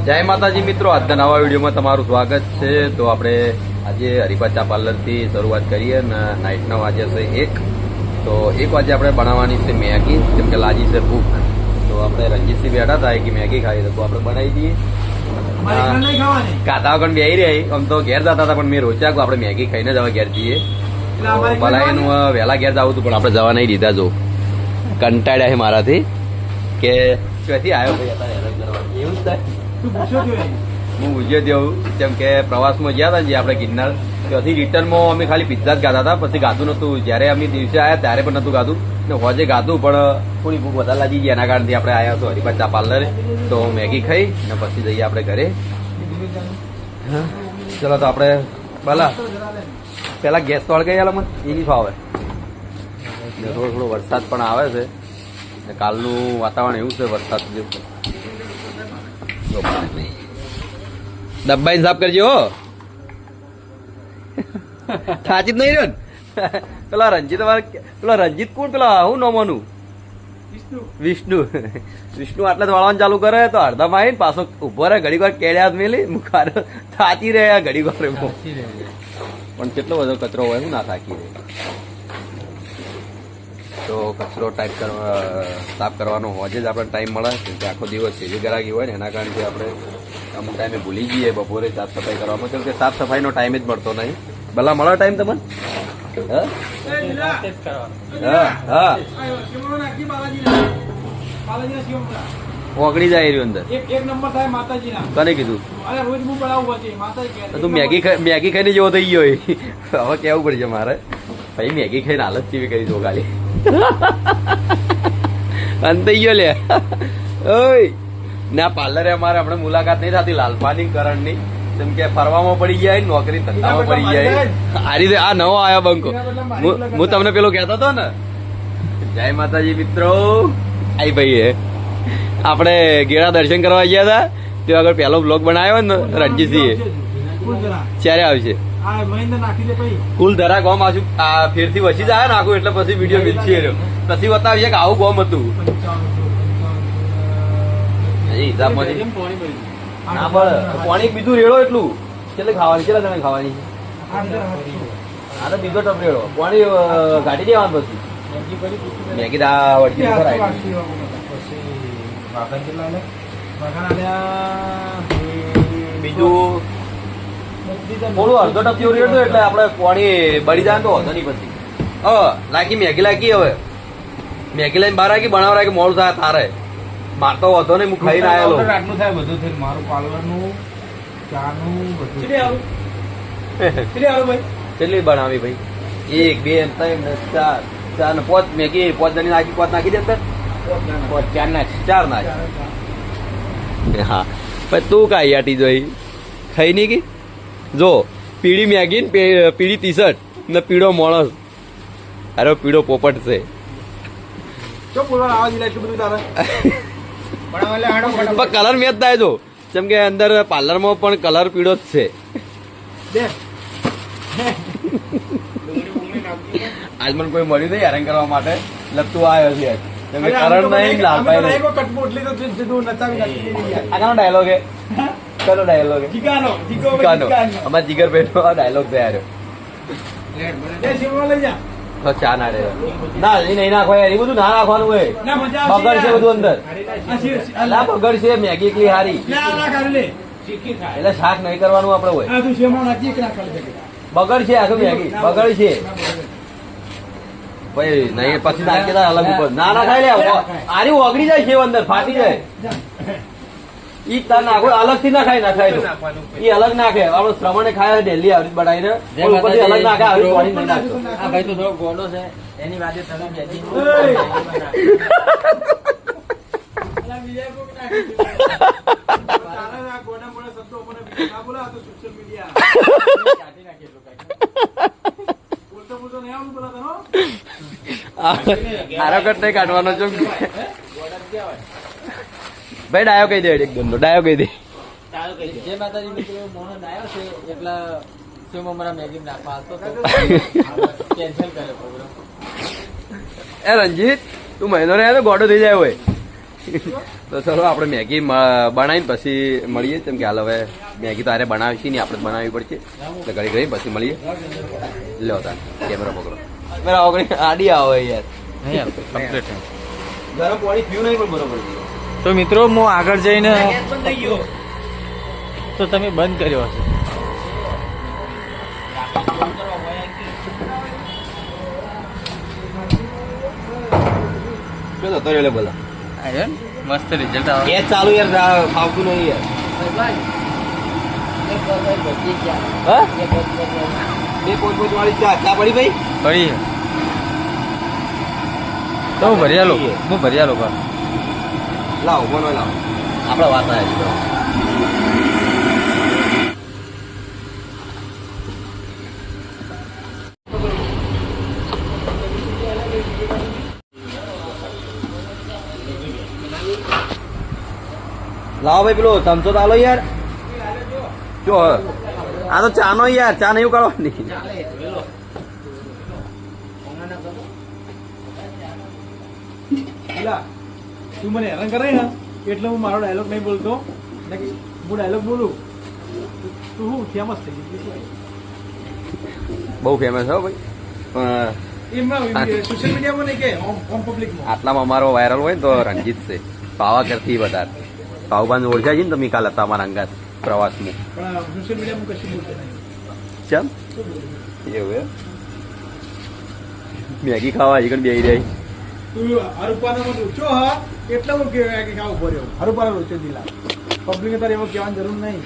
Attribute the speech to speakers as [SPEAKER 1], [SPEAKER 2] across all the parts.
[SPEAKER 1] જય માતાજી મિત્રો, આજના નવા વિડીયોમાં તમારું સ્વાગત છે. તો આપણે આજે હરિભા ચા પાર્લરથી શરૂઆત કરીએ અને નાઇટનો વાગે છે 1. તો 1 વાગે આપણે બનાવવાની છે મેગી, જેમ કે લાજી છે ભૂખ. તો આપણે રંજીતસિંહ બેઠા હતા કે મેગી ખાઈ, તો આપણે બનાવી દઈએ. કાતા વગર બેહી રહી. આમ તો ઘેર જતા હતા, પણ મેં રોચ્યા આપણે મેગી ખાઈને જ હવે ઘેર જઈએ. ભલાઈનું વહેલા ઘેર જવું હતું, પણ આપણે જવા નહીં દીધા. જો કંટાળ્યા છે મારાથી કે ક્યાંથી આવ્યો ભાઈ હતા હેરાન કરવા. એવું જ થાય. હું પૂછ્યો તેવું, જેમ કે પ્રવાસમાં ગયા હતા જે આપણે ગિરનાર, ત્યાંથી રિટર્નમાં અમે ખાલી પિઝ્ઝા જ ગાતા હતા. પછી ગાતું નતું. જયારે અમે દિવસે આવ્યા ત્યારે પણ નતું ગાતું, ને હોજે ગાતું, પણ થોડી ભૂખ વધારે લાગી ગઈ. એના કારણથી આપણે આવ્યા તો હરિભા ચા પાર્લરે. તો મેગી ખાઈ ને પછી જઈએ આપણે ઘરે. ચલો તો આપણે પેલા ગેસ તો અળગાઈ આલો મને, એ નહીં ફાવે. થોડો થોડો વરસાદ પણ આવે છે. કાલનું વાતાવરણ એવું છે વરસાદ જેવું. ડબ્બાઈ સાફ કરજો. થાચી જ નહીં રહ્યો ને. પેલા રંજીત પેલા રંજીત કોણ, પેલા હું નોમોનું વિષ્ણુ આટલે વાળવાનું ચાલુ કરે તો અડધામાં આવીને પાછો ઉભો રહે. ઘડીક વાર કેળ્યા મેલી મુખાર થાચી રહ્યા ઘડીક વાર. પણ કેટલો બધો કચરો હોય, હું ના થાકી રહે. તો કચરો સાફ કરવાનો હોજે જ આપણે ટાઈમ મળે, કેમ કે આખો દિવસ સેવી ગરાગી હોય ને, એના કારણથી આપણે અમુક ટાઈમે ભૂલી જઈએ બપોરે સાફ સફાઈ કરવામાં. કેમ કે સાફ સફાઈનો ટાઈમ જ મળતો નહીં. ભલા મળે ટાઈમ તમને? ઓગળી જાય રહ્યું અંદર. કને કીધું તું મેગી ખાઈને જેવો થઈ ગયો. હવે કેવું પડશે મારે ભાઈ, મેગી ખાઈને હાલત ચીવી કરી દો ખાલી. અંત ગયો લે. ઓય ના, પાર્લરે અમારે આપણે મુલાકાત નહીં થતી લાલપાની કરણની. જેમ કે ફરવામાં પડી ગયા, નોકરી ધંધામાં પડી ગયા. આ રીતે આ નવો આવ્યો બંકો. હું તમને પેલો કહેતો હતો ને. જય માતાજી મિત્રો. આઈ ભાઈ આપણે ગેળા દર્શન કરવા ગયા હતા, તે આગળ પહેલો બ્લોગ બનાવ્યો ને રણજીતસિંહે. ક્યારે આવશે? કુલ ધરા ગોમ આજુ ફેરથી વસી જાય ને આખું, એટલે પછી વિડીયો મિલશે રહ્યો. પછી બતાવીએ કે આવું ગોમ હતું. હિસાબમાંથી ના બળ પાણી બીજું રેડો એટલું. કેટલે ખાવાની, કેટલા જણા ખાવાની? હા તો બીજો ટપ રેડો પાણી કાઢી દેવાનું. પછી મેગી બીજું થોડું અડધો ટપ જેવું રેડો, એટલે આપડે પાણી બળી જાય તો વધો નહીં. પછી લાગી મેગી લાગી. હવે મેગી લઈને બહાર આવી બનાવવા રાખી મોડું થાય તારે. માર તો વધો નહીં, હું ખાઈને આવેલો. આટલું થાય બધું થઈ મારું પાર્લરનું ચાનું બધું. કેટલી બનાવી ભાઈ? 1 2 3 4 ને 5 મેગી 5 જણી નાખી, 5 નાખી દે. 4 નાખ. હા પછી તું કાંઈ આટી જોઈ ખાઈ નહીં ગઈ. જો પીળી મેગી ને પીળી ટી શર્ટ ને પીળો માણસ. અરે પીળો પોપટ છે. કલર મેચ થાય. જો જેમ કે અંદર પાર્લરમાં પણ કલર પીળો જ છે. આજ મને કોઈ મળ્યું નહીં હેરાન કરવા માટે, લગતું આવ્યો છે. કરણ નહીં, લાલભાઈ આનો ડાયલોગ હે. કયો ડાયલોગ? અમારા જીગર પેટનો ડાયલોગ તૈયાર. ચા ના રે ના નહીં નાખો યાર, એ બધું ના નાખવાનું હોય. બગડ છે બધું અંદર. ના બગડ છે, મેગી એકલી હારી. એટલે શાક નહીં કરવાનું આપડે હોય. બગડ છે આખું મેગી, બગડ છે ભાઈ. નહીં પછી નાખી દે અલગ ઉપર. ના ના ખાઈ લે. આરી ઓગળી જાય છે અંદર, ફાટી જાય. ઈ તાર નાખો અલગ થી ના ખાય. નાખાય તો એ અલગ નાખે. આપડે શ્રવણે ખાય ડેલી આવી બનાવીને ઉપરથી અલગ નાખે. આવી પાણી નહીં નાખતો. આ ભાઈ તો થોડો ગોડો છે, એની વાતે તમે આરોકટ નહીં કાઢવાનો છો ભાઈ. ડાયો કહી દે, એકદમ ડાયો કહી દે. જે માતાજી મિત્રો મોનો ડાયો છે એટલા શેમાં મારા મેગી નાખવા આવતો કેન્સલ કરે પ્રોગ્રામ. એ રંજીત તું મહિનો ને તો ગોડો થઈ જાય હોય. તો ચલો આપણે મેગી બનાવીને પછી મળીએ કેમ કે હાલ હવે મેગી તો આરે બનાવી છે નહીં આપણે જ બનાવવી પડશે એટલે ઘડી ઘડી પછી મળીએ લો તાર કેમેરા પકડો કેમેરા પકડી આડી આવો યાર
[SPEAKER 2] કમ્પ્લીટ
[SPEAKER 1] ગરમ પાણી પીવું નહીં પણ બરોબર
[SPEAKER 2] તો મિત્રો હું આગળ જઈને તો તમે બંધ કર્યો હશે
[SPEAKER 1] શું થતો રહ્યો બોલા
[SPEAKER 2] મસ્ત રિઝલ્ટ આવે
[SPEAKER 1] ગેસ ચાલુ યાર ફાવતું નહીં યાર હા બે પોત વાળી ચા પડી ભાઈ
[SPEAKER 2] પડી તો હું ભર્યા લો
[SPEAKER 1] લાવો બોલો લાવો આપણા વાત આવ્યા લાવો ભાઈ પેલો ચમચો તો આલો યાર જો આ તો ચા નો યાર ચા નહીં કરવાની
[SPEAKER 3] તું મને હેરાન કરે ને એટલે હું મારો ડાયલોગ નહીં બોલતો હું ડાયલોગ બોલું તું હું ફેમસ થઈ ગઈ
[SPEAKER 1] બહુ ફેમસ હો ભાઈ
[SPEAKER 3] એમાં સોશિયલ મીડિયામાં નહીં કે ઓમ પબ્લિકમાં
[SPEAKER 1] આટલામાં અમારો વાયરલ હોય ને તો રણજીત છે પાવાગઢથી વધારે પાવભાન ઓળખ્યા છે ને તમે કાલ હતા અમારા અંગાત પ્રવાસમાં
[SPEAKER 3] પણ સોશિયલ મીડિયામાં કશું બોલતો નહીં
[SPEAKER 1] ચમ એવું એમ મેગી ખાવા આગળ બેહી રહી
[SPEAKER 3] તું હરુપાનો મત ઊંચો હા એટલા હું કે ખાવ ઉભો રહ્યો હરુપાનો ઊંચો દિલા પબ્લિક તારે એવો કહેવાની જરૂર નહીં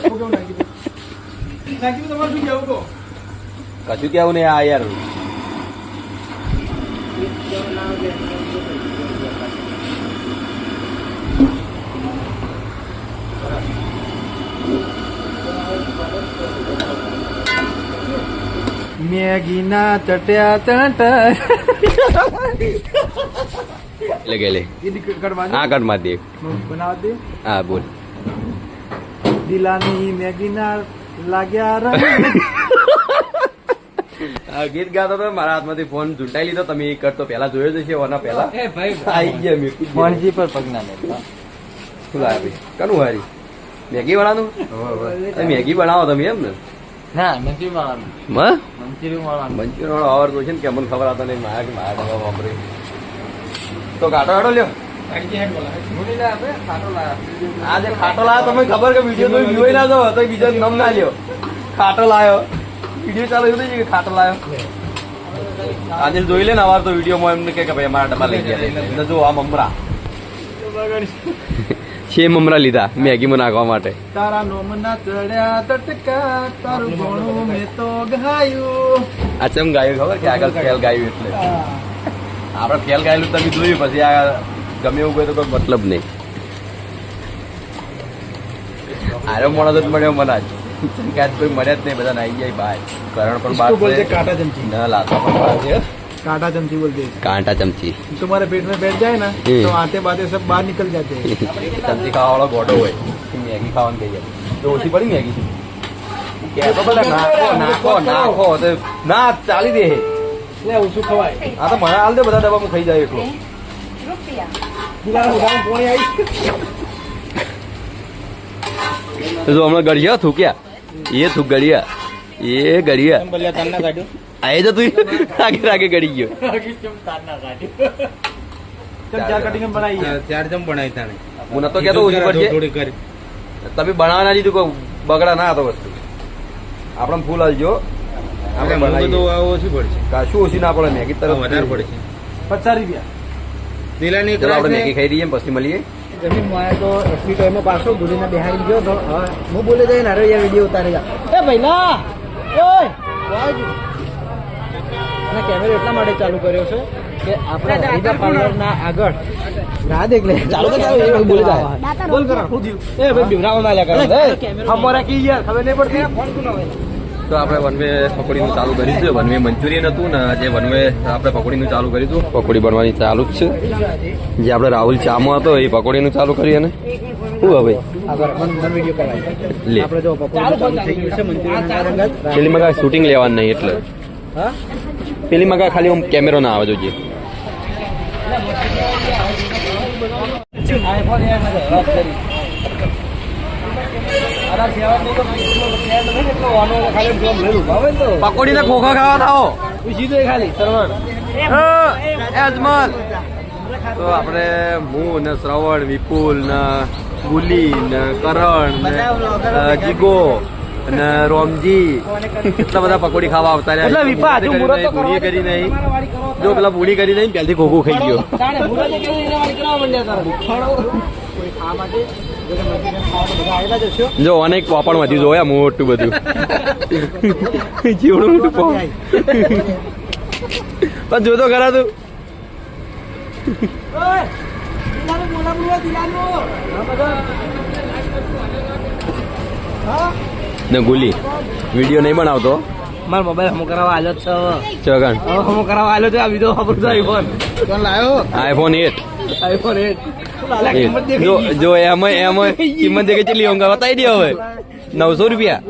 [SPEAKER 3] કેવું નાખી તમારે શું કહેવું કહો
[SPEAKER 1] કશું કેવું નહીં આ યાર
[SPEAKER 3] મેગીના ચટ્યા ચટ
[SPEAKER 1] એટલે કે લે હા કટ માર દે
[SPEAKER 3] બનાવ દે
[SPEAKER 1] હા બોલ
[SPEAKER 3] દિલાની મેગીના લાગ્યા રંગ
[SPEAKER 1] ગીત ગાતો તો મારા હાથમાંથી ફોન ઝૂંટાઈ લીધો તમે એ કરતો પેલા જોયો જ છે ઓના પેલા આવી ગયા મેં
[SPEAKER 2] ફોનજી પર પગ ના લેતા
[SPEAKER 1] શું લાવે ભાઈ કનું હારી મેગી વાળાનું મેગી બનાવો તમે એમ ને
[SPEAKER 2] ના મંચુરી વાળા મંચુરી વાળા
[SPEAKER 1] મંચુરિયન વાળો આવડતો છે ને કે મને ખબર આવતા નહીં મારા કે મારા ડબ્બા વાપરી તો કાંટો હાડો લ્યો આ જે ખાટો લાયો તમે ખબર કે વિડીયો તો વ્યૂ ના જો તો બીજો નમ ના લ્યો ખાટો લાયો વિડીયો ચાલુ એવું થઈ કે ખાટો લાયો આજે જોઈ લે ને અવાર તો વિડીયોમાં એમને કે ભાઈ અમારા ડબ્બા લઈ ગયા જો આ મમરા છે મમરા લીધા મેગીમાં નાખવા માટે
[SPEAKER 3] તારા નોમના ચડ્યા તટકા તારું ઘણું મેં તો ગાયું
[SPEAKER 1] આ ચમ ગાયું ખબર કે આગળ ખેલ ગાયું એટલે આપડે ખેલ ગાયેલું તમે જોયું પછી આ ગમે એવું કોઈ તો કોઈ મતલબ નહીં આરો મોણસ જ મળ્યો મને આજ કોઈ મળ્યા જ નહીં બધા નાઈ ગયા બહાર કરણ પણ બહાર
[SPEAKER 3] બોલते कांटा चमची
[SPEAKER 1] ના લાતા પણ બહાર છે
[SPEAKER 3] कांटा चमची बोलते हैं।
[SPEAKER 1] કાંટા ચમચી
[SPEAKER 3] तुम्हारे पेट में बैठ जाए ना तो आते बातें सब बाहर निकल जाते हैं।
[SPEAKER 1] ચમચી ખાવા વાળો ગોડો હોય મેગી ખાવાનું કહી જાય તો ઓછી પડી મેગી કહેતો ભલે નાખો નાખો નાખો તો ના ચાલી દે
[SPEAKER 3] ले उसको खवाए
[SPEAKER 1] આ તો મને હાલ દે બધા ડબ્બા હું ખાઈ જાય એટલો
[SPEAKER 3] दिलाना उठाने कोने आई
[SPEAKER 1] તો જો હમણાં ગળિયા થૂક્યા એ થૂક ગળિયા એ ગળિયા
[SPEAKER 2] બોલ્યા તારના કાઢ્યો
[SPEAKER 1] આયે તો તું રાગે રાગે ગળી ગયો
[SPEAKER 2] તારના કાઢ્યો
[SPEAKER 3] चल चार कटिंग बनाई है
[SPEAKER 2] ચાર જમ બનાવી તાણે
[SPEAKER 1] હું નતો કેતો ઓછી પડશે
[SPEAKER 2] થોડી કરી
[SPEAKER 1] તમે બનાવવાના દીધું કોઈ બગડા ના હતો વસ્તુ આપણે ફૂલ હાલજો આપણે
[SPEAKER 2] બનાવી તો
[SPEAKER 1] બનાવીએ
[SPEAKER 2] ઓછી પડશે
[SPEAKER 1] કાશું ઓછી ના પડે મેગી તરફ
[SPEAKER 2] વધારે પડશે
[SPEAKER 3] 50 रुपया
[SPEAKER 2] દિલાની
[SPEAKER 1] ચલો આપણે મેગી ખાઈ રહીએ પછી મળીએ
[SPEAKER 3] जमीन माया तो एसपी टाइम में पासो गुड़ी ना बिहारी गयो तो હું બોલે જાય ને અરે યાર વિડિયો ઉતારેગા એ ભઈલા ઓય વાજ ના કેમેરો એટલા માટે ચાલુ કર્યો છે કે આપણા હરિદા પાર્લર ના આગળ ના દેખ લે ચાલુ કે ચાલુ એ બોલે જાય બોલ કરો હું થયું એ ભાઈ બિવરાવો ના લે કરો અમારા કી યાર ખબર નહીં પડતી ફોન કોનો આવે
[SPEAKER 1] તો આપણે વનવે પકોડીનું ચાલુ કર્યું છે વનવે મંચુરિયન હતું ને જે વનવે આપણે પકોડીનું ચાલુ કર્યું હતું પકોડી બનવાની ચાલુ જ છે જે આપણે રાહુલ ચામાં હતો એ પકોડીનું ચાલુ કરીએ ને શું હવે
[SPEAKER 3] આગળ મન વિડિયો કરાય
[SPEAKER 1] લે
[SPEAKER 3] આપણે જો પકોડી ચાલુ થઈ ગયું છે મંચુરિયન ના રંગત
[SPEAKER 1] પેલી માં કાંઈ શૂટિંગ લેવાનું નહીં એટલે
[SPEAKER 3] હા
[SPEAKER 1] પેલી માં કાંઈ ખાલી આમ કેમેરો ના આવે જોઈએ
[SPEAKER 3] આઈફોન એ મને વાત કરી અરે સેવા તો ફ્રેન્ડ નથી એટલો વાનો ખાલી જોમ લેલું ભાવે તો
[SPEAKER 1] પકોડી ને ખોખા ખાવા થાઓ
[SPEAKER 3] પૂછી દે ખાલી સરવણ
[SPEAKER 1] અજમલ તો આપણે હું ને શ્રવણ વિપુલ ને ગુલી ને કરણ ને જીગો અને રોમજી કેટલા બધા પકોડી ખાવા આવતા રહ્યા.
[SPEAKER 3] એટલે વિપા, હજુ મુરત તો
[SPEAKER 1] પૂરી કરી નહીં
[SPEAKER 3] વાળી કરો.
[SPEAKER 1] જો પેલા પૂરી કરી નહીં પહેલથી ખોખું ખાઈ ગયો.
[SPEAKER 3] તાણે મુરતે કેવું એને વાળી કરવા માંડ્યા તારા દુખાડો કોઈ ખા માટે જો કે નથી ખાવા બધા આવેલા જ હશો.
[SPEAKER 1] જો અનેક પાપડ માંથી જોયા મોટું બધું જીવડું મોટું પાપડ પણ જોતો ખરા તું
[SPEAKER 3] ઓય દિલાનો બોલાવું દિલાનો હા બધા હા
[SPEAKER 1] ને ગુલી વિડીયો નહીં બનાવતો
[SPEAKER 3] મારો મોબાઈલ હમો કરાવવા આલ્યો જ છે
[SPEAKER 1] ચગન
[SPEAKER 3] હવે હમો કરાવવા આલ્યો છે આ વિડિયો વાપરતો આઈફોન કોણ લાયો
[SPEAKER 1] આઈફોન 8
[SPEAKER 3] આઈફોન 8 કિંમત
[SPEAKER 1] જો
[SPEAKER 3] દેખી
[SPEAKER 1] જો એમાં કિંમત દેખે કેટલી હોંગા બતાવી દે હવે 900 રૂપિયા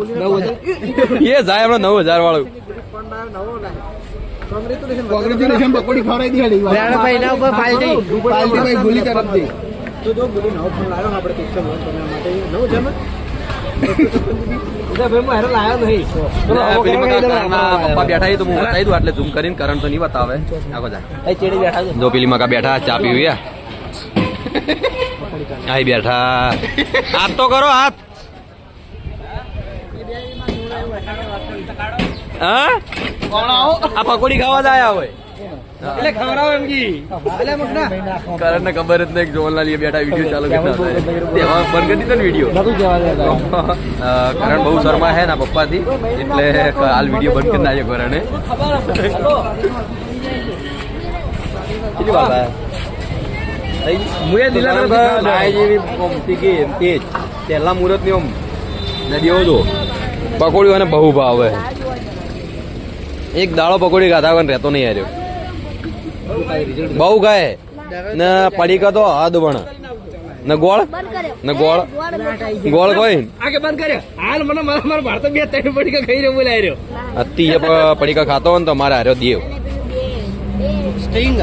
[SPEAKER 1] એ જાય હમણાં 9000 વાળું
[SPEAKER 2] કોંગ્રેચ્યુલેશન પકોડી ખવડાવી દીધી
[SPEAKER 3] ભાઈ ના ઉપર પાલટી
[SPEAKER 2] ભાઈ ગુલી તરફથી
[SPEAKER 3] તો જો બોલી નવો ફોન લાવ્યો આપણે પિક્ચર વોચ કરવા માટે નવો છે ને ભાઈ હું હેરો લાવ્યો નહીં
[SPEAKER 1] પેલી મકા કારના પપ્પા બેઠા છે તો હું બતાવી દઉં એટલે ઝૂમ કરીને કરણ તો નહીં બતાવે આખો જા
[SPEAKER 3] એ ચેડી બેઠા છે
[SPEAKER 1] જો પેલી મકા બેઠા ચા પીવી આઈ બેઠા હાથ તો કરો હાથ હા આ પકોડી ખાવા જ આયા હોય
[SPEAKER 3] એટલે ખવડાવો એમ કી એટલે મકના
[SPEAKER 1] કરણ ને ખબર જ નહીં જોન લાલી બેઠા વિડીયો ચાલુ કરતા તેમાં બંધ કરી દીધો ને વિડીયો
[SPEAKER 3] બધું જવા દે
[SPEAKER 1] કરણ બહુ શર્મા હે ના પપ્પાથી એટલે હાલ વિડીયો બંધ કરી નાખ્યો કરણે કેટલી વાર
[SPEAKER 3] મુએ દિલા
[SPEAKER 1] લાય જેવી કોમતી કે એમ તેજ પહેલા મુહૂર્ત ની ઓમ નદીઓ જો પકોડી અને બહુ ભાવે એક દાડો પકોડી ખાતા વગર રહેતો નહીં હાર્યો બહુ ખાય ને પડીકા તો હદ ભણ ને ગોળ ને ગોળ ગોળ કોઈ
[SPEAKER 3] આગે બંધ કર્યો હાલ મને મારા ભારત બે ત્રણ પડીકા ખાઈ રહ્યો બોલાય રહ્યો
[SPEAKER 1] અતિ જે પડીકા ખાતો હોય ને તો મારે હાર્યો દેવ
[SPEAKER 3] સ્ટિંગ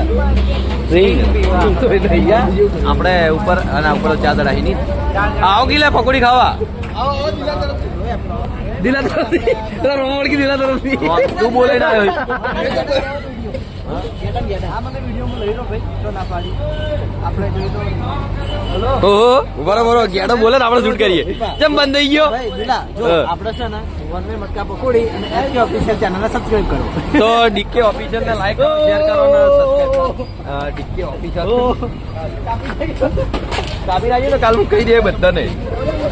[SPEAKER 1] આપણે ઉપર અને ઉપર ચા દડાઈ ની આવો ગીલે પકોડી ખાવા
[SPEAKER 3] દિલા તરફથી રોમણ કી દિલા તરફથી
[SPEAKER 1] તું બોલે ના આવ્યો ઓહો બરોબર ગેડો બોલે ને આપણે શૂટ કરીએ કેમ બંધ થઈ ગયો
[SPEAKER 3] આપણે છે ને વન વે મટકા પકોડી અને એસકે ઓફિશિયલ ચેનલને સબસ્ક્રાઇબ કરો
[SPEAKER 1] તો ડીકે ઓફિશિયલ ને લાઈક શેર કરો ને સબસ્ક્રાઇબ ડીકે ઓફિશિયલ કાપી નાખીએ તો કાલ હું કહી દે બધાને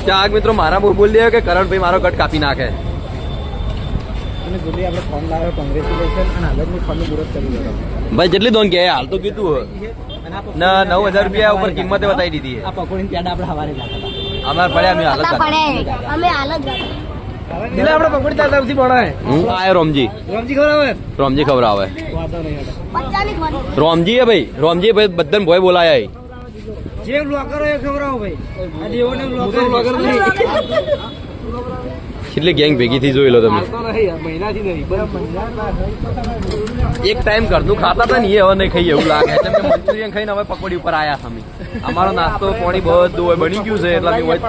[SPEAKER 1] ચાક મિત્રો મારા બોલ દે કે કરણભાઈ મારો કટ કાપી નાખે
[SPEAKER 3] અને ગુલી આપણે ફોન લાવ્યો કોંગ્રેચ્યુલેશન અને હાલતની ફોનનું મુહૂર્ત કરી દીધો
[SPEAKER 1] ભાઈ જેટલી દોન કે હાલ તો કીધું
[SPEAKER 3] અને આ
[SPEAKER 1] ના 9000 રૂપિયા ઉપર કિંમતે બતાવી દીધી
[SPEAKER 3] આ પકોડીની પ્યાડા આપણે હવારે લાગતા
[SPEAKER 1] અમાર પડ્યા મેં હાલત
[SPEAKER 4] અમે હાલત
[SPEAKER 3] દિલા આપણે પકોડી તાર તરફથી બનાવે
[SPEAKER 1] હું આયો રોમજી
[SPEAKER 3] રામજી ખવડાવે
[SPEAKER 1] રોમજી ખવડાવે
[SPEAKER 3] વાતો નહીં હતા
[SPEAKER 4] પચાની ખોરી
[SPEAKER 1] રોમજી હે ભાઈ રોમજી ભાઈ બધાને ભોય બોલાયા
[SPEAKER 3] જે બ્લોગર હોય એ ખવડાવો ભાઈ આ જેઓને બ્લોગર નહીં
[SPEAKER 1] કેટલી ગેંગ ભેગી થી જોઈ લો તમે
[SPEAKER 3] હાલતો નહીં મહિનાથી નહીં
[SPEAKER 1] એક ટાઈમ ઘરનું ખાતા હતા ને એ હવે નહીં ખાઈએ એવું લાગે કેમ કે મંચુરિયન ખાઈને હવે પકોડી ઉપર આયા અમે અમારો નાસ્તો પાણી બધું હોય બની ગયું છે એટલે અમે મોજ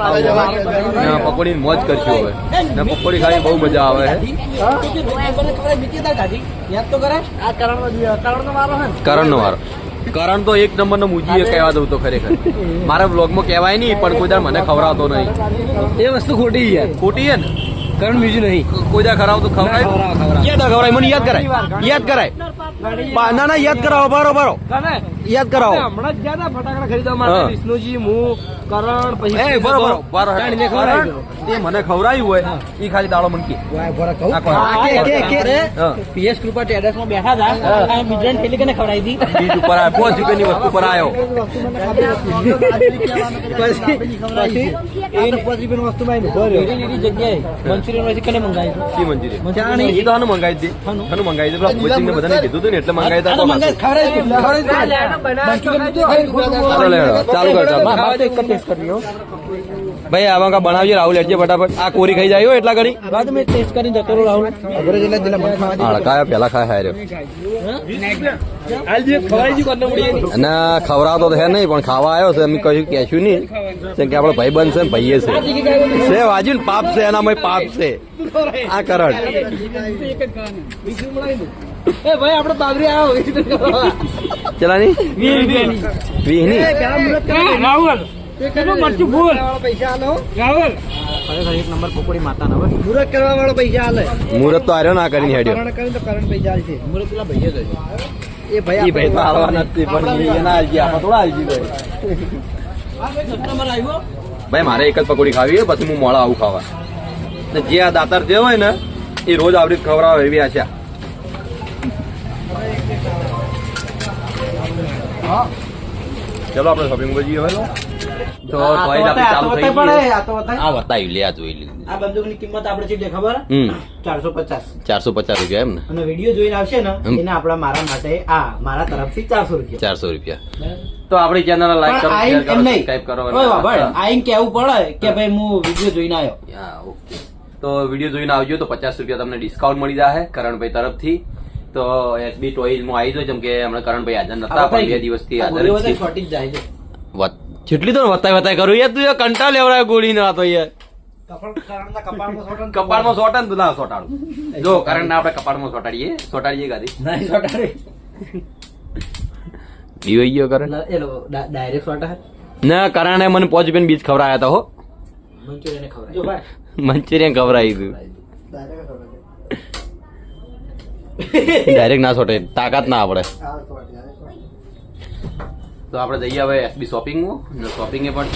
[SPEAKER 1] પકોડી મોજ કરશું હવે ને પકોડી ખાઈ બહુ મજા આવે
[SPEAKER 3] યાદ તો કરે આ કરણનો વારો હે
[SPEAKER 1] કરણનો વારો કરણ તો એક નંબરનો મુજી કહેવા દઉં તો ખરેખર મારા બ્લોગમાં કહેવાય નહીં પણ કોઈ દાડ મને ખવડાવતો નહીં
[SPEAKER 3] એ વસ્તુ ખોટી યાર
[SPEAKER 1] ખોટી છે ને
[SPEAKER 3] કરણ બીજું નહીં
[SPEAKER 1] કોઈ દા ખવડાવ તો ખવડાય યાદ ખવડાય મને યાદ કરાય ના ના યાદ કરાવો બારો
[SPEAKER 3] કને
[SPEAKER 1] યાદ કરાવો
[SPEAKER 3] હમણાં જ ગયા હતા ફટાકડા ખરીદવા માટે
[SPEAKER 1] હા.
[SPEAKER 3] વિષ્ણુજી હું કરણ પછી
[SPEAKER 1] એ બરોબર
[SPEAKER 3] જાણીને ખવડાવી દો.
[SPEAKER 1] તે મને ખવડાવ્યું હોય એ ખાલી દાડો મનકી
[SPEAKER 3] પીએસ કૃપા ટેરેસ માં બેઠા હતા અને બીજાને થેલી કને ખવડાવી દી
[SPEAKER 1] બીજ ઉપર આવ્યો 5 રૂપિયાની વસ્તુ પર આવ્યો
[SPEAKER 3] મંચુરિયન માંથી કને મંગાવી
[SPEAKER 1] સી મંજૂરી એ તો આનું મંગાવી દે આનું મંગાવી દે પેલા કોચિંગ ને બધાને કીધું હતું ને એટલે મંગાવી દે ચાલો લેડો, ચાલુ કર ચાલુ.
[SPEAKER 3] મારે તો એક જ ટેસ્ટ કરી લ્યો.
[SPEAKER 1] ભાઈ આવા કા બનાવજે રાહુલ લેટજે ફટાફટ. આ કોરી ખાઈ જાય હો એટલા ઘડી.
[SPEAKER 3] બાદ મેં ટેસ્ટ કરીને જતો રહું રાહુલ.
[SPEAKER 2] અઘરો જેટલા જેટલા મન ખાવા દે.
[SPEAKER 1] હા કાયા પેલા ખાય હાર્યો. અને ખવડાવતો તો હે નહીં પણ ખાવા આવ્યો છે અમે કશું કહેશું નહીં કેમ કે આપણો ભાઈ બંધ છે ને ભાઈએ છે વાજ્યું ને પાપ છે એનામાં પાપ છે આ કરણ.
[SPEAKER 3] એ ભાઈ આપણે બાબરી આવો
[SPEAKER 1] ચલા ની 20 ની
[SPEAKER 3] પૈસા આલો ખરેખર એક નંબર પકોડી માતાના હવે મુરત કરવા વાળો પૈસા આલે.
[SPEAKER 1] મુહૂર્ત તો આર્યો ના કરીને હેડ્યો.
[SPEAKER 3] કરણ કરીને તો કરણ પૈસા આલશે. મુરત પેલા ભાઈ જ હશે. એ
[SPEAKER 1] ઈ ભાઈ તો આલવા નથી પણ ઈ ના આલજી આપણે થોડા આલજી ભાઈ. ભાઈ મારે એક જ પકોડી ખાવી છે પછી હું મોડા આવું ખાવા. ને જે આ દાતાર જે હોય ને એ રોજ આવડી ખવડાવે એવી આશા. ચલો આપણે શોપિંગ પર જઈએ હવે તો ટોયઝ આપણે ચાલુ થઈ ગઈ. આ બતાવ્યું લે આ જોઈ લીધું.
[SPEAKER 3] આ બંદૂકની કિંમત આપણે કેટલી ખબર 450
[SPEAKER 1] 450 રૂપિયા એમ ને
[SPEAKER 3] અને વિડીયો જોઈને આવશે ને એને આપણા મારા માટે મારા તરફથી 400 રૂપિયા
[SPEAKER 1] 400 રૂપિયા. તો આપણી ચેનલ લાઈક કરો શેર કરો સબસ્ક્રાઇબ કરો
[SPEAKER 3] આઈને કેવું પડે કે ભાઈ હું વિડીયો જોઈને આવ્યો.
[SPEAKER 1] ઓકે તો વિડીયો જોઈને આવજો તો 50 રૂપિયા તમને ડિસ્કાઉન્ટ મળી જાય કરણભાઈ તરફથી. તો એસબી ટોયઝ માં આવી જાય જેમ કે હમણાં કરણભાઈ હાજર નતા પણ 2 દિવસથી હાજર છે.
[SPEAKER 3] શોર્ટેજ જાય છે
[SPEAKER 1] જેટલી તો વતાય કરું યાર તું કંટાળ લેવડાય ગોળી ના તો યાર કપાળમાં સોટા ને ના સોટાડું જો કરણ ના આપણે કપાળમાં સોટાડીએ ગાદી
[SPEAKER 3] નહીં શોર્ટાડે
[SPEAKER 1] દીવાઈ ગયો કરણ
[SPEAKER 3] ડાયરેક્ટ શોર્ટા
[SPEAKER 1] ના કરણે મને 5 રૂપિયા બીજ ખવડાયા હતા હો.
[SPEAKER 3] મંચુરિયન ખવડાય જો ભાઈ
[SPEAKER 1] મંચુરિયન ખવડાવી દીધું ડાયરેક્ટ ના સોટે તાકાત ના આપણે. તો આપણે જઈએ હવે એસબી શોપિંગમાં શોપિંગ એ પણ